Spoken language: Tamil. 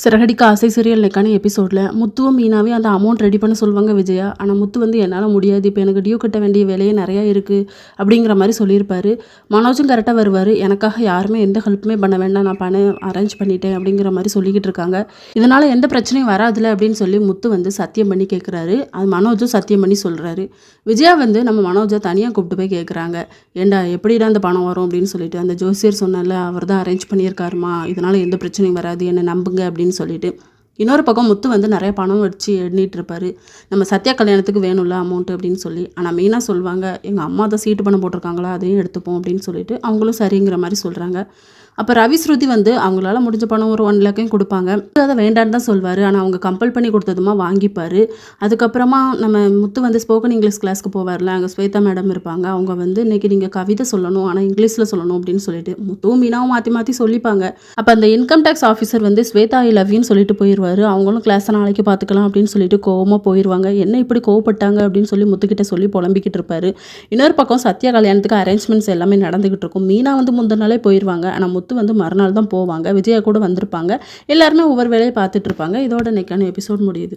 சிறகடிக்க ஆசை சீரியல் இன்னைக்கான எபிசோடில் முத்துவும் மீனாவே அந்த அமௌண்ட் ரெடி பண்ண சொல்லுவாங்க விஜயா. ஆனால் முத்து வந்து என்னால் முடியாது, இப்போ எனக்கு டியூ கட்ட வேண்டிய வேலையே நிறையா இருக்குது அப்படிங்கிற மாதிரி சொல்லியிருப்பாரு. மனோஜும் கரெக்டாக வருவார், எனக்காக யாருமே எந்த ஹெல்ப்புமே பண்ண வேண்டாம், நான் பணம் அரேஞ்ச் பண்ணிட்டேன் அப்படிங்கிற மாதிரி சொல்லிக்கிட்டு இருக்காங்க. இதனால் எந்த பிரச்சனையும் வராதுல அப்படின்னு சொல்லி முத்து வந்து சத்தியம் பண்ணி கேட்குறாரு. அது மனோஜும் சத்தியம் பண்ணி சொல்கிறாரு. விஜயா வந்து நம்ம மனோஜை தனியாக கூப்பிட்டு போய் கேட்குறாங்க, ஏண்டா எப்படிடா அந்த பணம் வரும் அப்படின்னு சொல்லிட்டு. அந்த ஜோசியர் சொன்னால அவர் தான் அரேஞ்ச் பண்ணியிருக்காருமா, இதனால் எந்த பிரச்சனையும் வராது, என்னை நம்புங்க அப்படின்னு சொல்லிட்டு. இன்னொரு பக்கம் முத்து வந்து நிறைய பணம் வச்சு எண்ணிட்டு இருப்பாரு, நம்ம சத்யா கல்யாணத்துக்கு வேணும்ல அமௌண்ட் அப்படின்னு சொல்லி. ஆனால் மெயினாக சொல்லுவாங்க, எங்கள் அம்மா தான் சீட்டு பணம் போட்டிருக்காங்களா அதையும் எடுத்துப்போம் அப்படின்னு சொல்லிட்டு அவங்களும் சரிங்கிற மாதிரி சொல்கிறாங்க. அப்போ ரவி ஸ்ருதி வந்து அவங்களால முடிஞ்ச பணம் ஒரு 1 லட்சம் கொடுப்பாங்க. அதை வேண்டான்னு தான் சொல்வார், ஆனால் அவங்க கம்பல் பண்ணி கொடுத்ததுமா வாங்கிப்பார். அதுக்கப்புறமா நம்ம முத்து வந்து ஸ்போக்கன் இங்கிலீஷ் கிளாஸ்க்கு போவார்ல, அங்கே ஸ்வேதா மேடம் இருப்பாங்க. அவங்க வந்து இன்றைக்கி நீங்கள் கவிதை சொல்லணும், ஆனால் இங்கிலீஷில் சொல்லணும் அப்படின்னு சொல்லிட்டு முத்துவும் மீனாவும் மாற்றி மாற்றி சொல்லிப்பாங்க. அப்போ அந்த இன்கம் டேக்ஸ் ஆஃபீஸர் வந்து ஸ்வேதா ஐ லவ் யூன்னு சொல்லிட்டு போயிடுவார். அவங்களும் கிளாஸை நாளைக்கு பார்த்துக்கலாம் அப்படின்னு சொல்லிட்டு கோவமாக போயிடுவாங்க. என்ன இப்படி கோவப்பட்டாங்க அப்படின்னு சொல்லி முத்துக்கிட்ட சொல்லி புலம்பிக்கிட்டு இருப்பார். இன்னொரு பக்கம் சத்யா கல்யாணத்துக்கு அரேஞ்ச்மெண்ட்ஸ் எல்லாமே நடந்துகிட்டு இருக்கும். மீனா வந்து முந்தின நாளே போயிடுவாங்க, ஆனால் முத்து வந்து மறுநாள் தான் போவாங்க. விஜயா கூட வந்திருப்பாங்க. எல்லாருமே ஒவ்வொரு வேலையை பார்த்துட்டு இருப்பாங்க. இதோட இன்னைக்கான எபிசோட் முடியுது.